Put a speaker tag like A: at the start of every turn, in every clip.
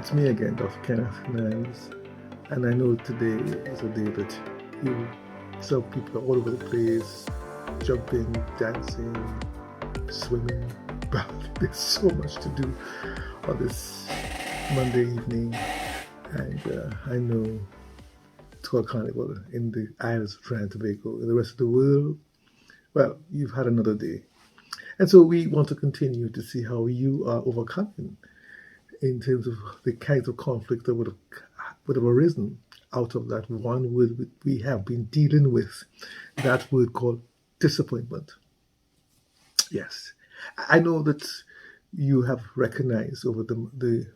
A: It's me again, Dr. Kenneth Niles, and I know today is a day that you saw people all over the place, jumping, dancing, swimming. But there's so much to do on this Monday evening, and I know it's called Carnival in the Isles of Trinidad and Tobago. In the rest of the world, well, you've had another day. And so we want to continue to see how you are overcoming in terms of the kinds of conflict that would have arisen out of that one word we have been dealing with, that word called disappointment. Yes, I know that you have recognized over the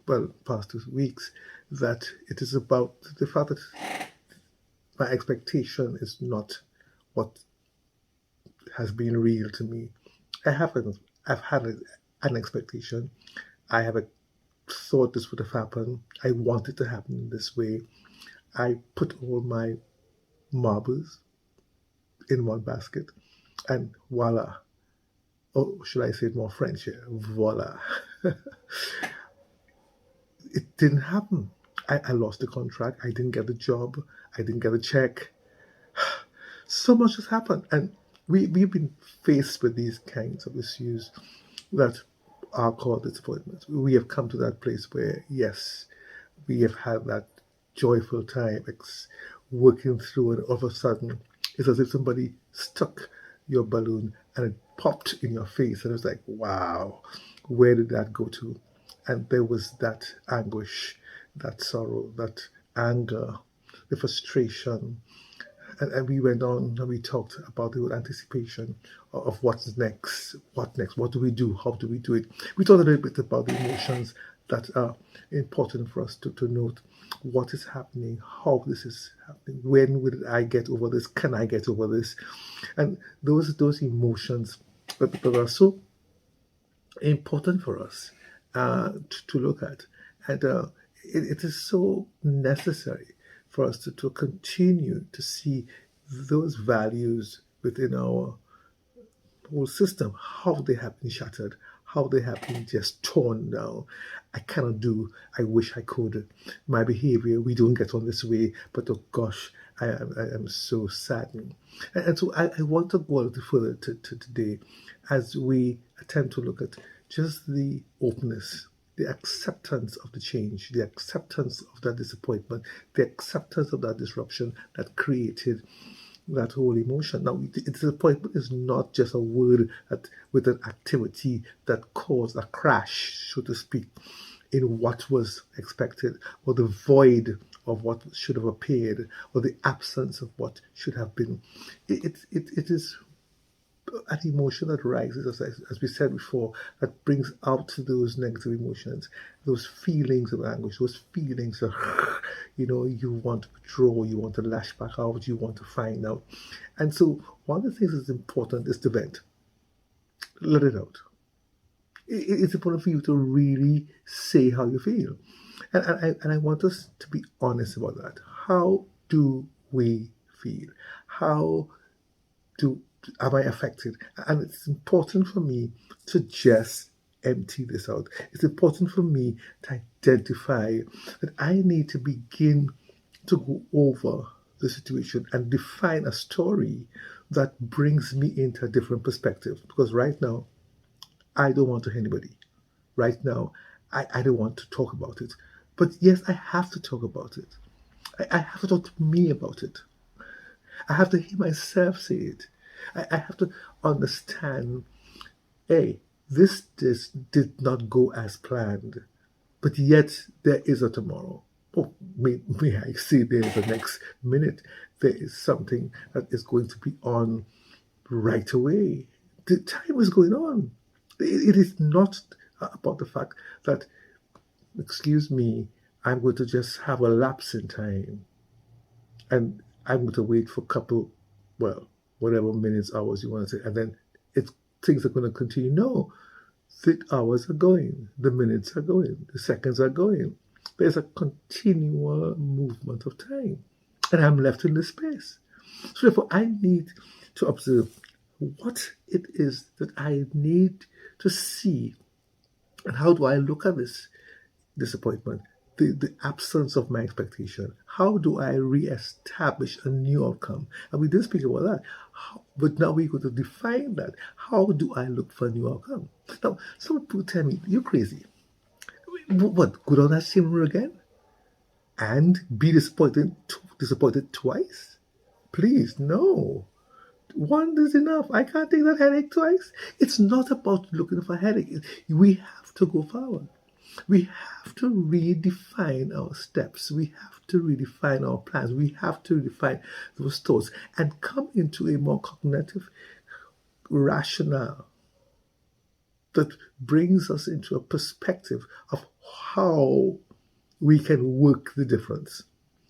A: past 2 weeks that it is about the fact that my expectation is not what has been real to me. I've had an expectation. I have thought this would have happened. I want it to happen in this way. I put all my marbles in one basket, and voila. Or should I say it more French here? Voila. It didn't happen. I lost the contract. I didn't get the job. I didn't get a check. So much has happened. And we've been faced with these kinds of issues that are called disappointments. We have come to that place where, yes, we have had that joyful time working through, and all of a sudden, it's as if somebody stuck your balloon and it popped in your face, and it was like, wow, where did that go to? And there was that anguish, that sorrow, that anger, the frustration. And we went on and we talked about the anticipation of what's next, what do we do, how do we do it. We talked a little bit about the emotions that are important for us to note what is happening, how this is happening, when will I get over this, can I get over this? And those emotions that are so important for us to look at. And it is so necessary for us to continue to see those values within our whole system, how they have been shattered, how they have been just torn down. I cannot do, I wish I could. My behavior, we don't get on this way, but oh gosh, I am so saddened. And so I want to go a little further to today as we attempt to look at just the openness, the acceptance of the change, the acceptance of that disappointment, the acceptance of that disruption that created that whole emotion. Now, disappointment is not just a word that with an activity that caused a crash, so to speak, in what was expected, or the void of what should have appeared, or the absence of what should have been. It is an emotion that rises, as we said before, that brings out those negative emotions, those feelings of anguish, those feelings of, you want to withdraw, you want to lash back out, you want to find out. And so one of the things that's important is to vent. Let it out. It's important for you to really say how you feel. And I want us to be honest about that. How do we feel? How am I affected? And it's important for me to just empty this out. It's important for me to identify that I need to begin to go over the situation and define a story that brings me into a different perspective. Because right now, I don't want to hear anybody. Right now, I don't want to talk about it. But yes, I have to talk about it. I have to talk to me about it. I have to hear myself say it. I have to understand, hey, this did not go as planned, but yet there is a tomorrow. Oh, may I say there is a next minute. There is something that is going to be on right away. The time is going on. It is not about the fact that, excuse me, I'm going to just have a lapse in time and I'm going to wait for a couple, whatever minutes, hours you want to say, and then things are going to continue. No, the hours are going, the minutes are going, the seconds are going. There's a continual movement of time, and I'm left in this space. So therefore, I need to observe what it is that I need to see, and how do I look at this disappointment, the absence of my expectation? How do I re-establish a new outcome? And we did speak about that. But now we're going to define that. How do I look for a new outcome? Now, some people tell me, you're crazy. What, go down that same road again? And be disappointed twice? Please, no. One is enough. I can't take that headache twice. It's not about looking for a headache. We have to go forward. We have to redefine our steps. We have to redefine our plans. We have to redefine those thoughts and come into a more cognitive rationale that brings us into a perspective of how we can work the difference.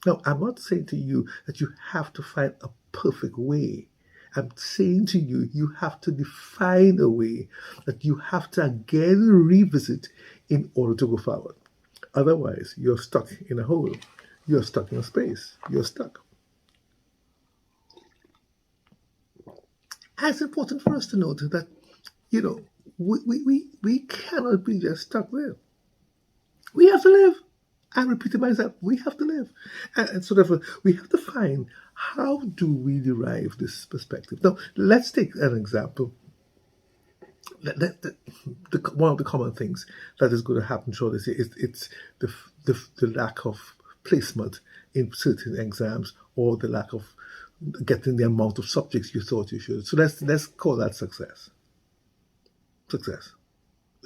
A: Now, I'm not saying to you that you have to find a perfect way. I'm saying to you, you have to define a way that you have to again revisit in order to go forward. Otherwise, you're stuck in a hole. You're stuck in a space. You're stuck. And it's important for us to note that, we cannot be just stuck there. We have to live. I'm repeating myself, we have to live. And sort of, we have to find, how do we derive this perspective? Now, let's take an example. One of the common things that is going to happen throughout this year is it's the lack of placement in certain exams, or the lack of getting the amount of subjects you thought you should. So let's call that success. Success.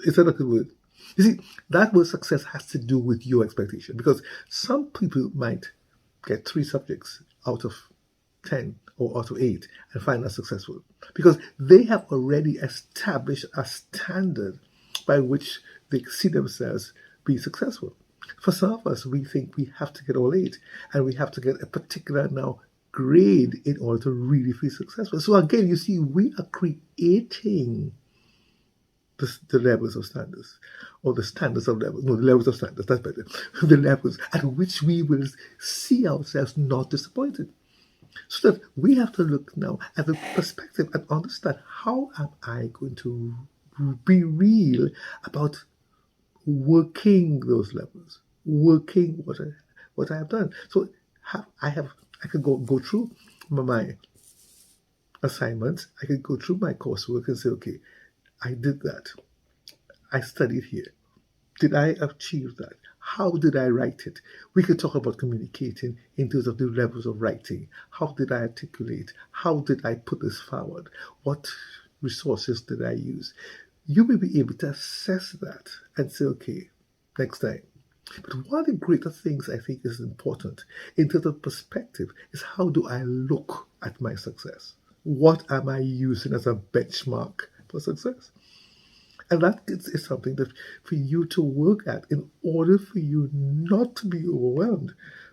A: Is that a good word? You see, that word success has to do with your expectation, because some people might get 3 subjects out of 10 or out of 8 and find that successful, because they have already established a standard by which they see themselves being successful. For some of us, we think we have to get all 8, and we have to get a particular now grade in order to really feel successful. So again, you see, we are creating the levels of standards, or the standards of levels. No, the levels of standards, that's better. The levels at which we will see ourselves not disappointed. So that we have to look now at the perspective and understand, how am I going to be real about working those levels, working what I have done. So I could go through my assignments, I could go through my coursework and say, okay, I did that. I studied here. Did I achieve that? How did I write it? We could talk about communicating in terms of the levels of writing. How did I articulate? How did I put this forward? What resources did I use? You may be able to assess that and say, okay, next time. But one of the greater things I think is important in terms of perspective is, how do I look at my success? What am I using as a benchmark for success? And that is something that for you to work at, in order for you not to be overwhelmed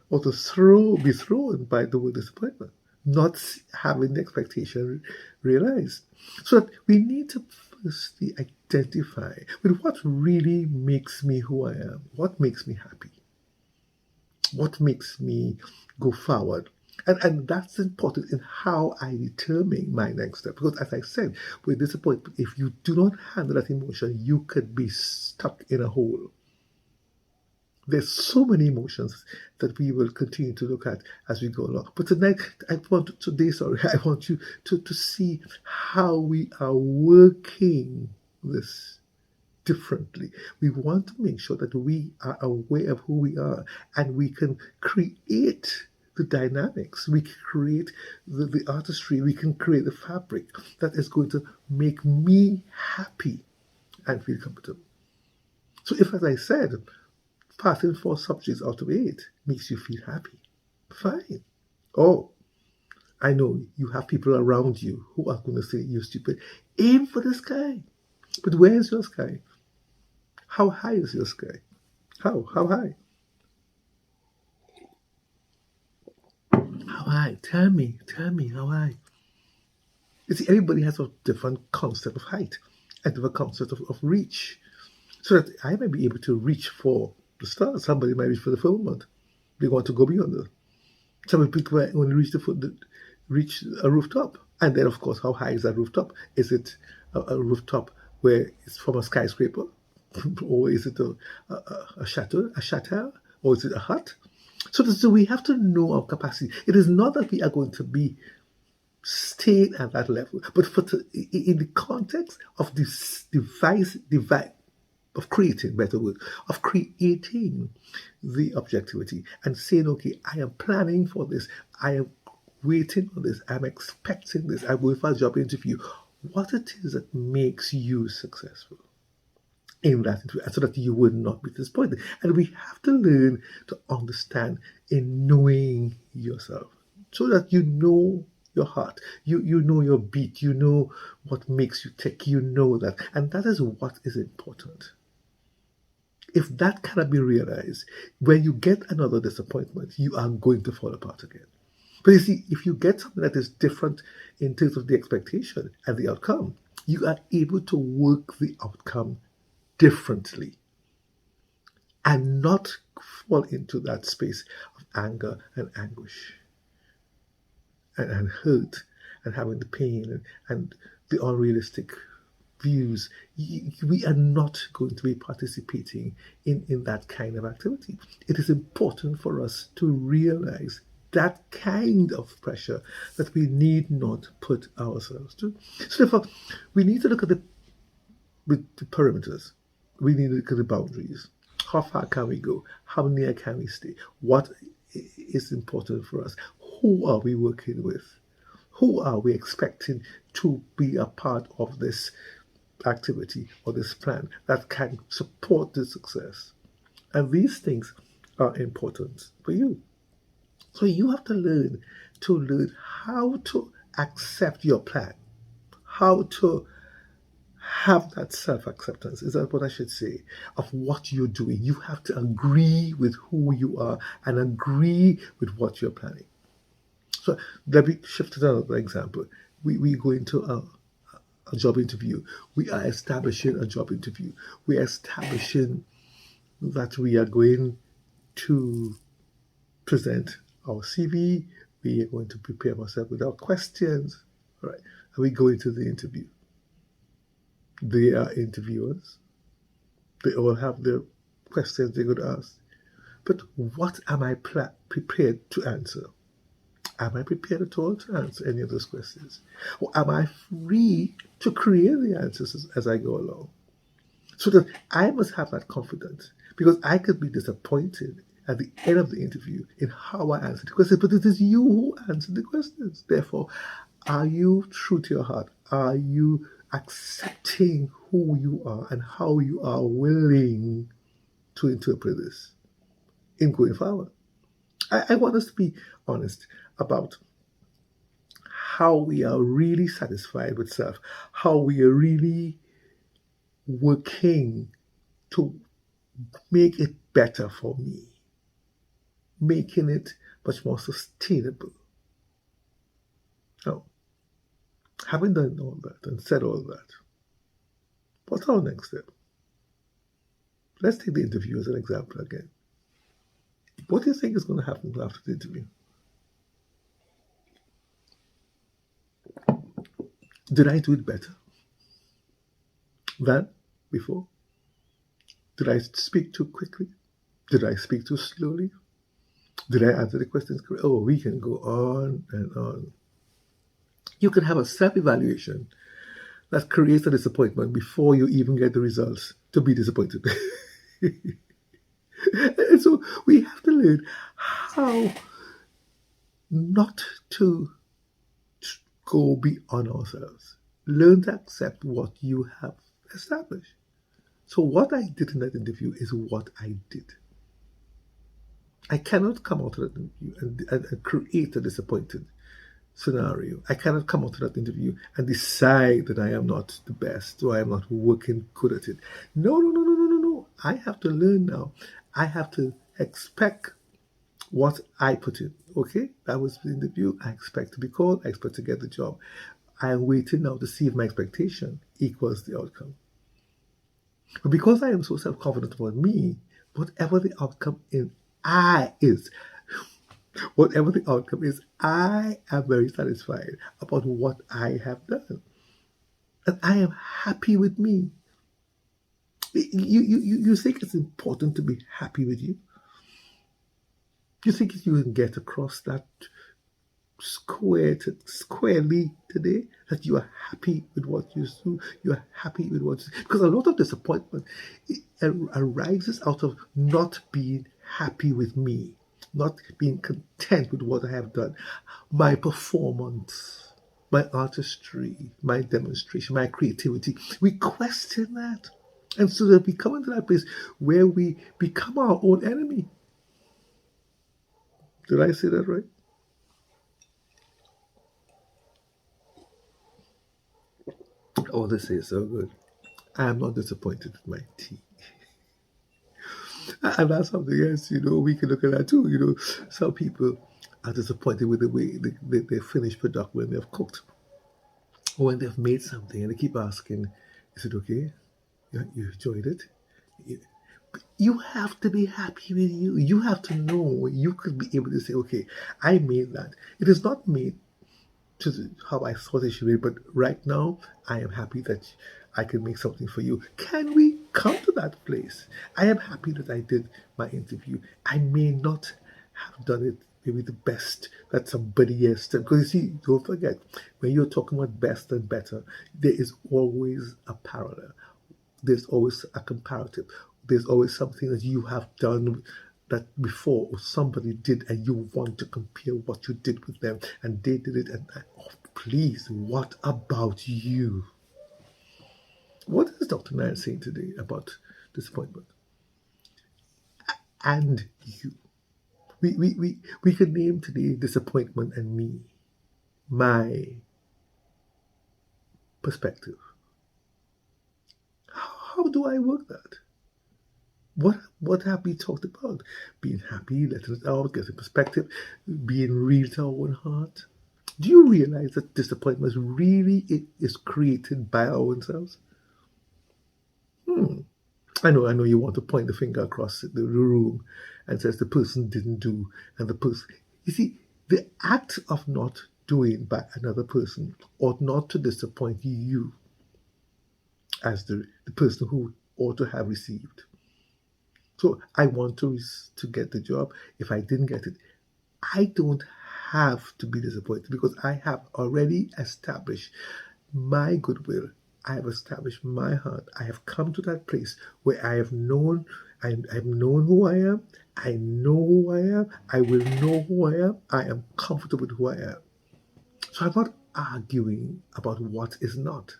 A: or to be thrown by the word disappointment, not having the expectation realized. So that we need to firstly identify with what really makes me who I am, what makes me happy, what makes me go forward. And that's important in how I determine my next step. Because as I said, with disappointment, if you do not handle that emotion, you could be stuck in a hole. There's so many emotions that we will continue to look at as we go along. But I want you to see how we are working this differently. We want to make sure that we are aware of who we are, and we can create the dynamics, we can create the artistry, we can create the fabric that is going to make me happy and feel comfortable. So if, as I said, passing 4 subjects out of 8 makes you feel happy, fine. Oh, I know you have people around you who are going to say you're stupid. Aim for the sky. But where's your sky? How high is your sky? How high? How high? Tell me how high. You see, everybody has a different concept of height and different concept of reach. So that I may be able to reach for the stars. Somebody might reach for the firmament. They want to go beyond it. Some people might only reach a rooftop. And then, of course, how high is that rooftop? Is it a rooftop where it's from a skyscraper? Or is it a chateau? or is it a hut? So we have to know our capacity. It is not that we are going to be staying at that level, but in the context of this device of creating, better word, of creating the objectivity and saying, okay, I am planning for this, I am waiting on this, I'm expecting this, I'm going for a job interview. What it is that makes you successful in that interview, so that you would not be disappointed. And we have to learn to understand in knowing yourself, so that you know your heart, you know your beat, you know what makes you tick, you know that. And that is what is important. If that cannot be realized, when you get another disappointment, you are going to fall apart again. But you see, if you get something that is different in terms of the expectation and the outcome, you are able to work the outcome differently and not fall into that space of anger and anguish and hurt and having the pain and the unrealistic views. We are not going to be participating in that kind of activity. It is important for us to realize that kind of pressure that we need not put ourselves to. So therefore, we need to look at the perimeters. We need to look at the boundaries. How far can we go? How near can we stay? What is important for us? Who are we working with? Who are we expecting to be a part of this activity or this plan that can support the success? And these things are important for you. So you have to learn how to accept your plan, how to have that self-acceptance, is that what I should say, of what you're doing. You have to agree with who you are and agree with what you're planning. So let me shift to another example. We go into a job interview. We are establishing a job interview. We are establishing that we are going to present our CV. We are going to prepare ourselves with our questions. All right. And we go into the interview. They are interviewers. They all have their questions they're going to ask. But what am I prepared to answer? Am I prepared at all to answer any of those questions? Or am I free to create the answers as I go along? So that I must have that confidence, because I could be disappointed at the end of the interview in how I answered the questions, but it is you who answered the questions. Therefore, are you true to your heart? Are you accepting who you are and how you are willing to interpret this in going forward? I want us to be honest about how we are really satisfied with self, how we are really working to make it better for me, making it much more sustainable. Now, having done all that and said all that, what's our next step? Let's take the interview as an example again. What do you think is going to happen after the interview? Did I do it better than before? Did I speak too quickly? Did I speak too slowly? Did I answer the questions correctly? Oh, we can go on and on. You can have a self-evaluation that creates a disappointment before you even get the results to be disappointed. And so we have to learn how not to go beyond ourselves. Learn to accept what you have established. So what I did in that interview is what I did. I cannot come out of that interview and create a disappointed scenario. I cannot come out of that interview and decide that I am not the best or I am not working good at it. No. I have to learn now. I have to expect what I put in. Okay, that was the interview. I expect to be called. I expect to get the job. I am waiting now to see if my expectation equals the outcome. But because I am so self-confident about me, whatever the outcome whatever the outcome is, I am very satisfied about what I have done. And I am happy with me. You think it's important to be happy with you? You think you can get across that squarely today, that you are happy with what you do, you are happy with what you do? Because a lot of disappointment arises out of not being happy with me, not being content with what I have done, my performance, my artistry, my demonstration, my creativity. We question that. And so that we come into that place where we become our own enemy. Did I say that right? Oh, this is so good. I am not disappointed with my tea. And that's something else, we can look at that too. Some people are disappointed with the way they finish product when they've cooked or when they've made something and they keep asking, is it okay? You enjoyed it? You you have to be happy with you. You have to know you could be able to say, okay, I made that. It is not made to how I thought it should be, but right now I am happy that I can make something for you. Can we come to that place? I am happy that I did my interview. I may not have done it maybe the best that somebody else did. Because you see, don't forget, when you're talking about best and better, there is always a parallel. There's always a comparative. There's always something that you have done that before or somebody did and you want to compare what you did with them and they did it and oh, please, what about you? What is Dr. Niles saying today about disappointment? And you. We could name today disappointment and me, my perspective. How do I work that? What have we talked about? Being happy, letting it out, getting perspective, being real to our own heart. Do you realize that disappointment really is created by our own selves? I know you want to point the finger across the room and says the person didn't do and the person. You see, the act of not doing by another person ought not to disappoint you as the person who ought to have received. So I want to get the job. If I didn't get it, I don't have to be disappointed because I have already established my goodwill. I have established my heart. I have come to that place where I've known who I am. I know who I am. I will know who I am. I am comfortable with who I am. So I'm not arguing about what is not.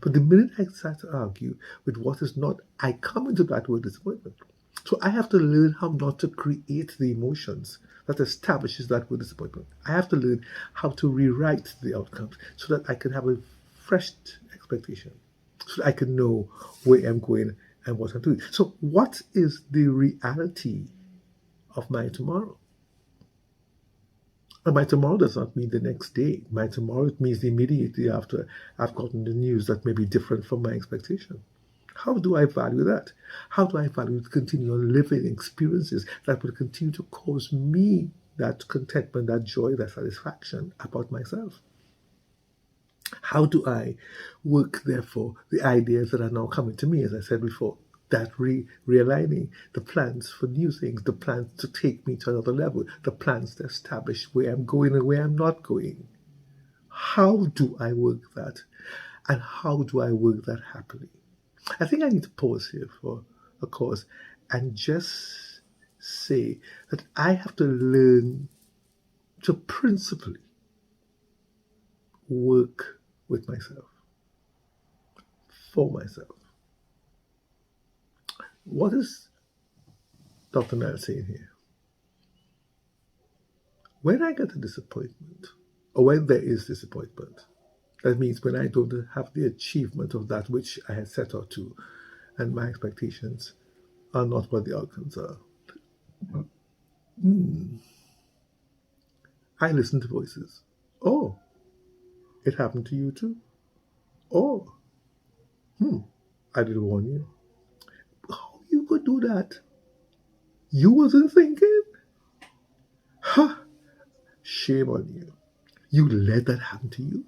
A: But the minute I start to argue with what is not, I come into that word disappointment. So I have to learn how not to create the emotions that establishes that word disappointment. I have to learn how to rewrite the outcomes so that I can have a fresh expectation, so that I can know where I'm going and what I'm doing. So what is the reality of my tomorrow? And my tomorrow does not mean the next day. My tomorrow means immediately after I've gotten the news that may be different from my expectation. How do I value that? How do I value to continue living experiences that will continue to cause me that contentment, that joy, that satisfaction about myself? How do I work, therefore, the ideas that are now coming to me, as I said before, that realigning the plans for new things, the plans to take me to another level, the plans to establish where I'm going and where I'm not going? How do I work that? And how do I work that happily? I think I need to pause here for a cause and just say that I have to learn to principally work with myself, for myself. What is Dr. Niles saying here? When I get a disappointment, or when there is disappointment, that means when I don't have the achievement of that which I had set out to, and my expectations are not what the outcomes are. I listen to voices. Oh, it happened to you too? Oh, I didn't warn you. How you could do that? You wasn't thinking? Ha! Shame on you. You let that happen to you?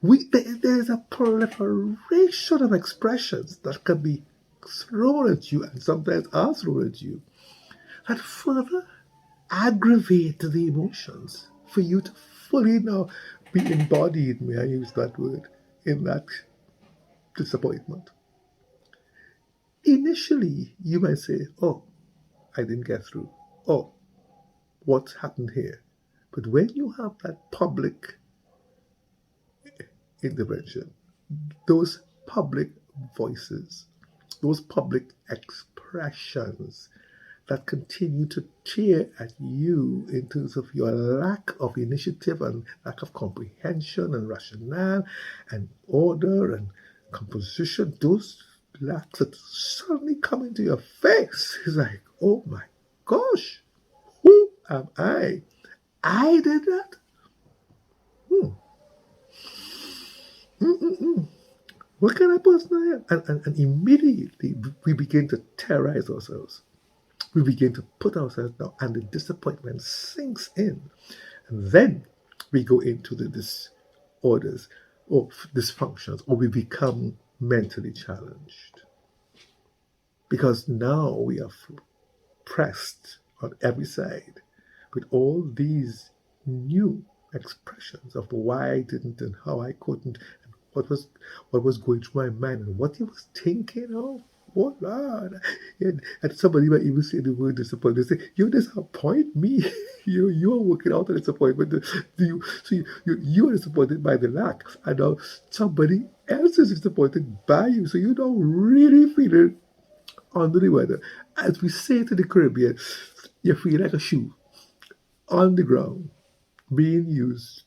A: There's a proliferation of expressions that can be thrown at you and sometimes are thrown at you that further aggravate the emotions for you to fully now be embodied, may I use that word, in that disappointment. Initially, you might say, oh, I didn't get through. Oh, what happened here? But when you have that public intervention, those public voices, those public expressions that continue to tear at you in terms of your lack of initiative and lack of comprehension and rationale and order and composition, those lacks that suddenly come into your face. It's like, oh my gosh, who am I? I did that? Hmm. Mm-mm-mm. What kind of person I am? And immediately we begin to terrorize ourselves. We begin to put ourselves down, and the disappointment sinks in. And then we go into the disorders or dysfunctions, or we become mentally challenged. Because now we are pressed on every side with all these new expressions of why I didn't and how I couldn't and what was going through my mind and what he was thinking of. Oh Lord. And somebody might even say the word disappointment. They say, you disappoint me. You are working out a disappointment. You are disappointed by the lack. And now somebody else is disappointed by you. So you don't really feel it under the weather. As we say to the Caribbean, you feel like a shoe on the ground being used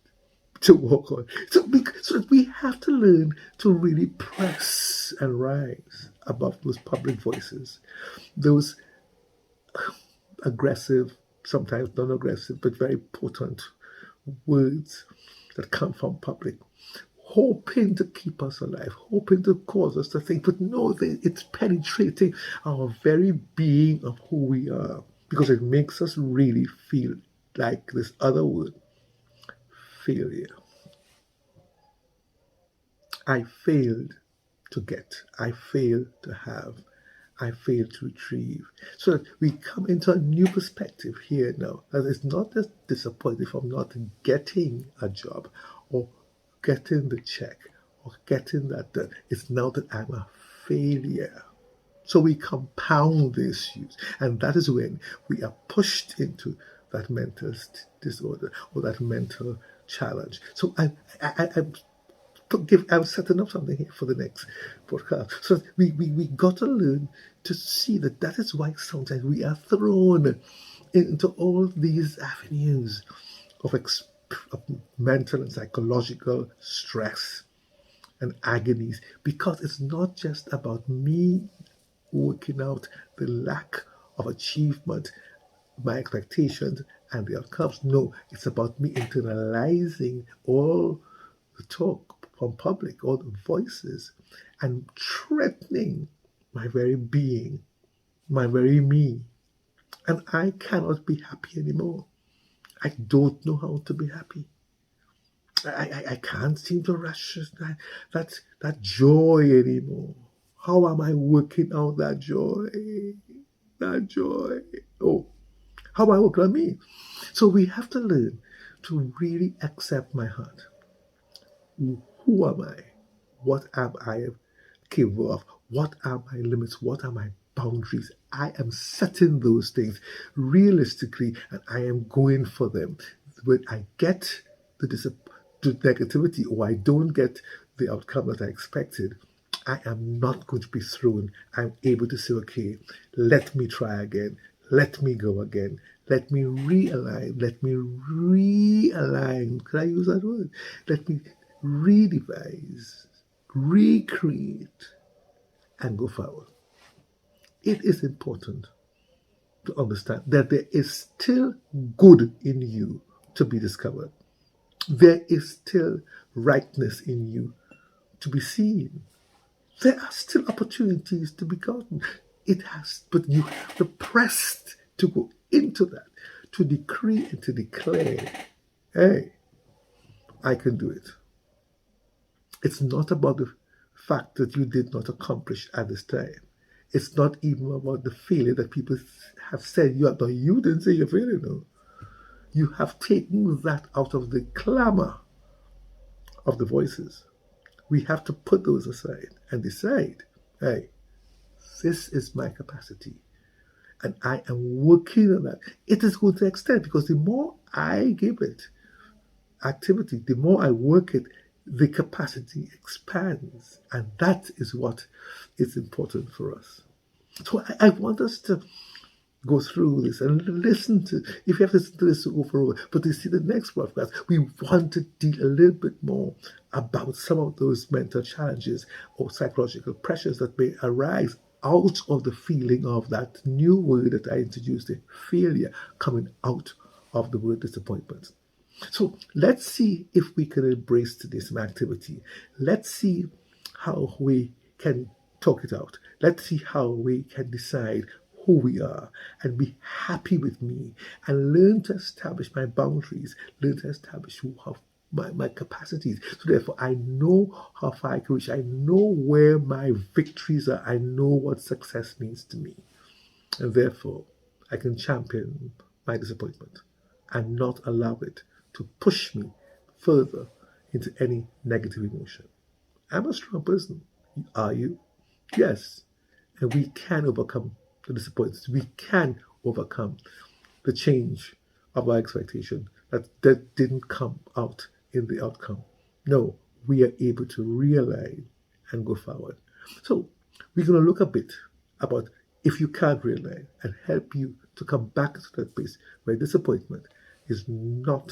A: to walk on. So we have to learn to really press and rise above those public voices, those aggressive, sometimes non-aggressive, but very potent words that come from public, hoping to keep us alive, hoping to cause us to think, but no, it's penetrating our very being of who we are because it makes us really feel like this other word, failure. I failed to get, I failed to have, I failed to retrieve. So we come into a new perspective here now. That it's not just disappointed from not getting a job or getting the check or getting that done. It's now that I'm a failure. So we compound the issues, and that is when we are pushed into that mental disorder or that mental challenge. So I'm setting up something here for the next podcast. So we got to learn to see that is why sometimes we are thrown into all these avenues of mental and psychological stress and agonies because it's not just about me working out the lack of achievement, my expectations, and the outcomes. No, it's about me internalizing all the talk from public, all the voices, and threatening my very being, my very me. And I cannot be happy anymore. I don't know how to be happy. I can't seem to rush that joy anymore. How am I working out that joy? That joy. Oh, how am I working on me? So we have to learn to really accept my heart. Who am I? What am I capable of? What are my limits? What are my boundaries? I am setting those things realistically and I am going for them. When I get the negativity or I don't get the outcome that I expected, I am not going to be thrown. I'm able to say, okay, let me try again. Let me go again. Let me realign. Let me realign. Could I use that word? Let me redevise, recreate, and go forward. It is important to understand that there is still good in you to be discovered. There is still rightness in you to be seen. There are still opportunities to be gotten. But you have to press to go into that, to decree and to declare, hey, I can do it. It's not about the fact that you did not accomplish at this time. It's not even about the failure that people have said you are. No, you didn't say you're failing. No, you have taken that out of the clamor of the voices. We have to put those aside and decide, hey, this is my capacity. And I am working on that. It is going to extend because the more I give it activity, the more I work it, the capacity expands. And that is what is important for us. So I want us to go through this and listen to, if you have to listen to this over, but you see the next podcast, we want to deal a little bit more about some of those mental challenges or psychological pressures that may arise out of the feeling of that new word that I introduced, the failure, coming out of the word disappointment. So let's see if we can embrace today's activity. Let's see how we can talk it out. Let's see how we can decide who we are and be happy with me and learn to establish my boundaries, learn to establish my capacities. So therefore, I know how far I can reach. I know where my victories are. I know what success means to me. And therefore, I can champion my disappointment and not allow it to push me further into any negative emotion. I'm a strong person. Are you? Yes. And we can overcome the disappointments. We can overcome the change of our expectation that didn't come out in the outcome. No, we are able to realign and go forward. So we're going to look a bit about if you can't realign and help you to come back to that place where disappointment is not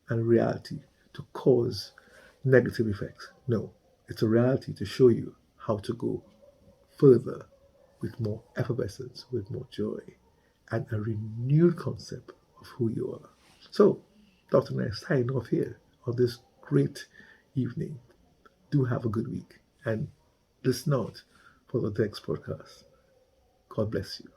A: a reality to cause negative effects. No, it's a reality to show you how to go further with more effervescence, with more joy, and a renewed concept of who you are. So, Dr. Niles signing off here on this great evening. Do have a good week and listen out for the next podcast. God bless you.